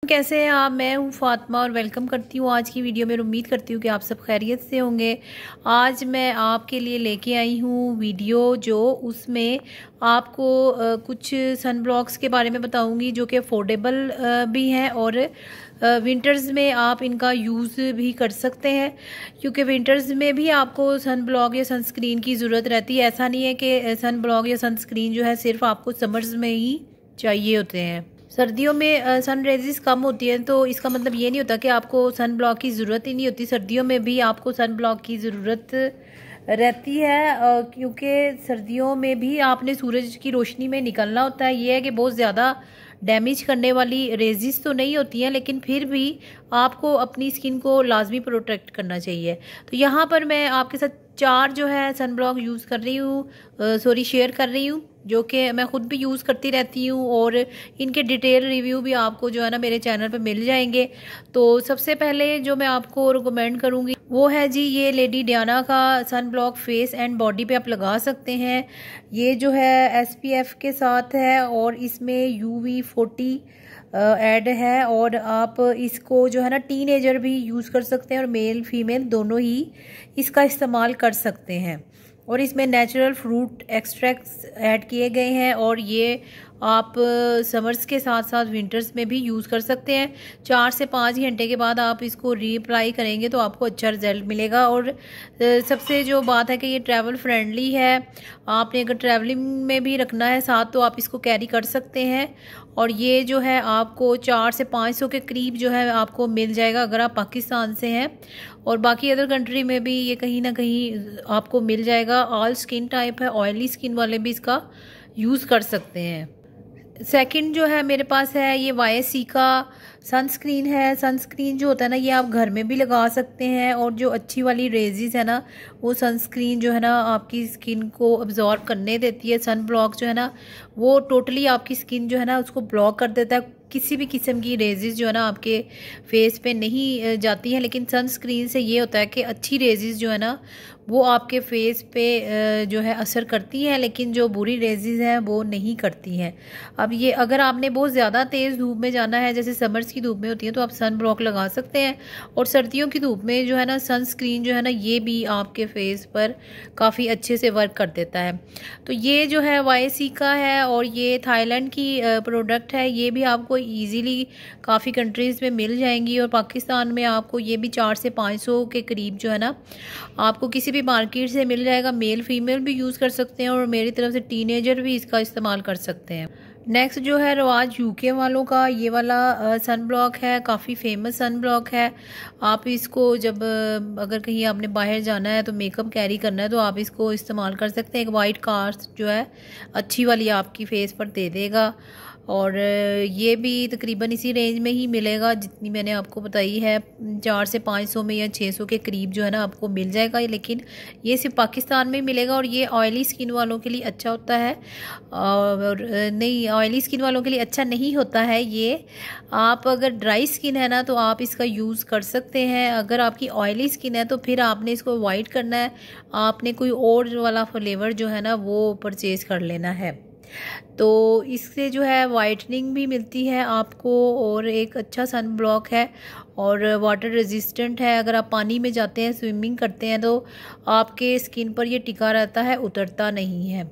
कैसे हैं आप। मैं हूं फातिमा और वेलकम करती हूं आज की वीडियो में। उम्मीद करती हूं कि आप सब खैरियत से होंगे। आज मैं आपके लिए लेके आई हूं वीडियो जो उसमें आपको कुछ सन ब्लॉक्स के बारे में बताऊंगी जो कि अफोर्डेबल भी हैं और विंटर्स में आप इनका यूज़ भी कर सकते हैं, क्योंकि विंटर्स में भी आपको सन ब्लॉक या सनस्क्रीन की ज़रूरत रहती है। ऐसा नहीं है कि सन ब्लॉक या सनस्क्रीन जो है सिर्फ आपको समर्स में ही चाहिए होते हैं। सर्दियों में सन रेजिस कम होती है, तो इसका मतलब ये नहीं होता कि आपको सन ब्लॉक की ज़रूरत ही नहीं होती। सर्दियों में भी आपको सन ब्लॉक की ज़रूरत रहती है, क्योंकि सर्दियों में भी आपने सूरज की रोशनी में निकलना होता है। ये है कि बहुत ज़्यादा डैमेज करने वाली रेजिस तो नहीं होती हैं, लेकिन फिर भी आपको अपनी स्किन को लाजमी प्रोटेक्ट करना चाहिए। तो यहाँ पर मैं आपके साथ 4 जो है सन ब्लॉक यूज़ कर रही हूँ, शेयर कर रही हूँ, जो कि मैं ख़ुद भी यूज़ करती रहती हूँ और इनके डिटेल रिव्यू भी आपको जो है ना मेरे चैनल पे मिल जाएंगे। तो सबसे पहले जो मैं आपको रिकमेंड करूँगी वो है जी ये लेडी डियाना का sunblock face and body पे आप लगा सकते हैं। ये जो है SPF के साथ है और इसमें UV40 ऐड है, और आप इसको जो है ना टीनेजर भी यूज़ कर सकते हैं और मेल फीमेल दोनों ही इसका इस्तेमाल कर सकते हैं। और इसमें नेचुरल फ्रूट एक्सट्रैक्ट्स ऐड किए गए हैं और ये आप समर्स के साथ साथ विंटर्स में भी यूज़ कर सकते हैं। 4 से 5 घंटे के बाद आप इसको रीअप्लाई करेंगे तो आपको अच्छा रिजल्ट मिलेगा। और सबसे जो बात है कि ये ट्रैवल फ्रेंडली है। आपने अगर ट्रैवलिंग में भी रखना है साथ तो आप इसको कैरी कर सकते हैं। और ये जो है आपको 400 से 500 के करीब जो है आपको मिल जाएगा अगर आप पाकिस्तान से हैं, और बाकी अदर कंट्री में भी ये कहीं ना कहीं आपको मिल जाएगा। ऑल स्किन टाइप है, ऑयली स्किन वाले भी इसका यूज़ कर सकते हैं। सेकंड जो है मेरे पास है ये YSC का सनस्क्रीन है। सनस्क्रीन जो होता है ना ये आप घर में भी लगा सकते हैं, और जो अच्छी वाली रेजिस है ना वो सनस्क्रीन जो है ना आपकी स्किन को अब्जॉर्ब करने देती है। सन ब्लॉक जो है ना वो टोटली आपकी स्किन जो है ना उसको ब्लॉक कर देता है। किसी भी किस्म की रेजिस जो है ना आपके फेस पे नहीं जाती हैं, लेकिन सनस्क्रीन से ये होता है कि अच्छी रेजिस जो है ना वो आपके फेस पे जो है असर करती हैं, लेकिन जो बुरी रेजिस हैं वो नहीं करती हैं। अब ये अगर आपने बहुत ज़्यादा तेज़ धूप में जाना है, जैसे समर्स की धूप में होती है, तो आप सन ब्लॉक लगा सकते हैं। और सर्दियों की धूप में जो है ना सनस्क्रीन जो है ना ये भी आपके फेस पर काफ़ी अच्छे से वर्क कर देता है। तो ये जो है YSC का है और ये थाईलैंड की प्रोडक्ट है। ये भी आपको ईजीली काफ़ी कंट्रीज़ में मिल जाएंगी, और पाकिस्तान में आपको ये भी 400 से 500 के करीब जो है ना आपको किसी भी मार्केट से मिल जाएगा। मेल फीमेल भी यूज़ कर सकते हैं और मेरी तरफ से टीनेजर भी इसका इस्तेमाल कर सकते हैं। नेक्स्ट जो है रवाज UK वालों का ये वाला सन ब्लॉक है। काफ़ी फेमस सन ब्लॉक है। आप इसको जब अगर कहीं आपने बाहर जाना है तो मेकअप कैरी करना है तो आप इसको इस्तेमाल कर सकते हैं। एक वाइट कास्ट जो है अच्छी वाली आपकी फेस पर दे देगा, और ये भी तकरीबन इसी रेंज में ही मिलेगा जितनी मैंने आपको बताई है। 400 से 500 में या 600 के करीब जो है ना आपको मिल जाएगा, लेकिन ये सिर्फ पाकिस्तान में मिलेगा। और ये ऑयली स्किन वालों के लिए अच्छा होता है, और नहीं ऑयली स्किन वालों के लिए अच्छा नहीं होता है ये। आप अगर ड्राई स्किन है ना तो आप इसका यूज़ कर सकते हैं। अगर आपकी ऑयली स्किन है तो फिर आपने इसको अवॉइड करना है, आपने कोई और वाला फ्लेवर जो है ना वो परचेज़ कर लेना है। तो इससे जो है वाइटनिंग भी मिलती है आपको, और एक अच्छा सन ब्लॉक है और वाटर रेजिस्टेंट है। अगर आप पानी में जाते हैं, स्विमिंग करते हैं, तो आपके स्किन पर ये टिका रहता है, उतरता नहीं है।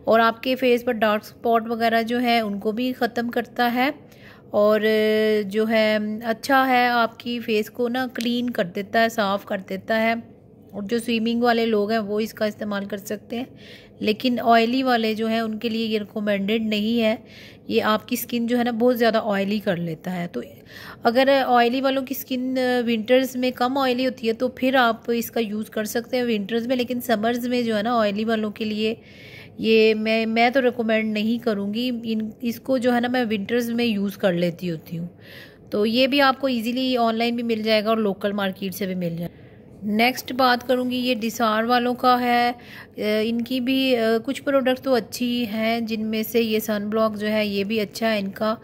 और आपके फेस पर डार्क स्पॉट वगैरह जो है उनको भी ख़त्म करता है, और जो है अच्छा है आपकी फेस को ना क्लीन कर देता है, साफ़ कर देता है। और जो स्विमिंग वाले लोग हैं वो इसका इस्तेमाल कर सकते हैं, लेकिन ऑयली वाले जो हैं उनके लिए ये रिकमेंडेड नहीं है। ये आपकी स्किन जो है ना बहुत ज़्यादा ऑयली कर लेता है। तो अगर ऑयली वालों की स्किन विंटर्स में कम ऑयली होती है तो फिर आप इसका यूज़ कर सकते हैं विंटर्स में, लेकिन समर्स में जो है ना ऑयली वालों के लिए ये मैं तो रिकमेंड नहीं करूँगी। इसको जो है ना मैं विंटर्स में यूज़ कर लेती होती हूँ। तो ये भी आपको ईज़िली ऑनलाइन भी मिल जाएगा और लोकल मार्केट से भी मिल जाएगा। नेक्स्ट बात करूँगी ये डिसार वालों का है। इनकी भी कुछ प्रोडक्ट तो अच्छी हैं, जिनमें से ये सन ब्लॉक जो है ये भी अच्छा है। इनका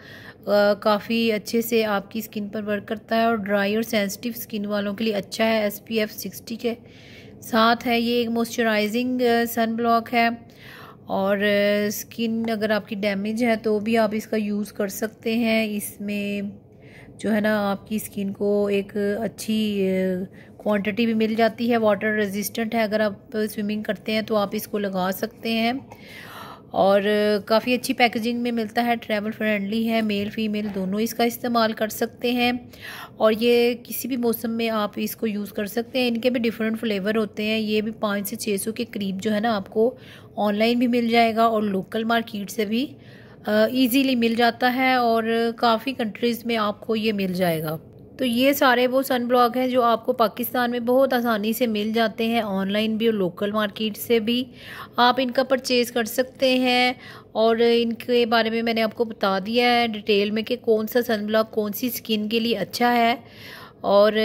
काफ़ी अच्छे से आपकी स्किन पर वर्क करता है और ड्राई और सेंसिटिव स्किन वालों के लिए अच्छा है। SPF 60 के साथ है। ये एक मॉइस्चराइजिंग सन ब्लॉक है, और स्किन अगर आपकी डैमेज है तो भी आप इसका यूज़ कर सकते हैं। इसमें जो है ना आपकी स्किन को एक अच्छी क्वांटिटी भी मिल जाती है। वाटर रेजिस्टेंट है, अगर आप स्विमिंग करते हैं तो आप इसको लगा सकते हैं। और काफ़ी अच्छी पैकेजिंग में मिलता है, ट्रैवल फ्रेंडली है, मेल फीमेल दोनों इसका इस्तेमाल कर सकते हैं। और ये किसी भी मौसम में आप इसको यूज़ कर सकते हैं। इनके भी डिफरेंट फ्लेवर होते हैं। ये भी 500 से 600 के करीब जो है ना आपको ऑनलाइन भी मिल जाएगा और लोकल मार्केट से भी ईज़िली मिल जाता है, और काफ़ी कंट्रीज़ में आपको ये मिल जाएगा। तो ये सारे वो सन ब्लॉक हैं जो आपको पाकिस्तान में बहुत आसानी से मिल जाते हैं, ऑनलाइन भी और लोकल मार्केट से भी आप इनका परचेज़ कर सकते हैं। और इनके बारे में मैंने आपको बता दिया है डिटेल में कि कौन सा सन ब्लॉक कौन सी स्किन के लिए अच्छा है और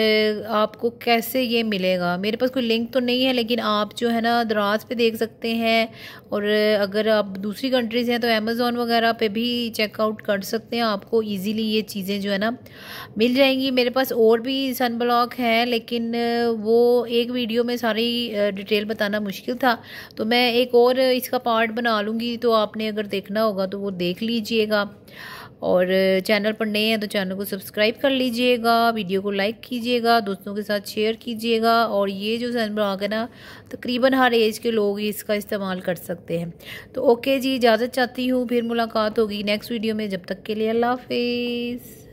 आपको कैसे ये मिलेगा। मेरे पास कोई लिंक तो नहीं है, लेकिन आप जो है ना दराज पे देख सकते हैं, और अगर आप दूसरी कंट्रीज़ हैं तो अमेज़ॉन वगैरह पे भी चेकआउट कर सकते हैं। आपको इजीली ये चीज़ें जो है ना मिल जाएंगी। मेरे पास और भी सन ब्लॉक हैं, लेकिन वो एक वीडियो में सारी डिटेल बताना मुश्किल था, तो मैं एक और इसका पार्ट बना लूँगी। तो आपने अगर देखना होगा तो वो देख लीजिएगा। और चैनल पर नए हैं तो चैनल को सब्सक्राइब कर लीजिएगा, वीडियो को लाइक कीजिएगा, दोस्तों के साथ शेयर कीजिएगा। और ये जो सन ब्लॉक है ना तकरीबन हर एज के लोग इसका इस्तेमाल कर सकते हैं। तो ओके जी, इजाज़त चाहती हूँ, फिर मुलाकात होगी नेक्स्ट वीडियो में। जब तक के लिए अल्लाह हाफिज़।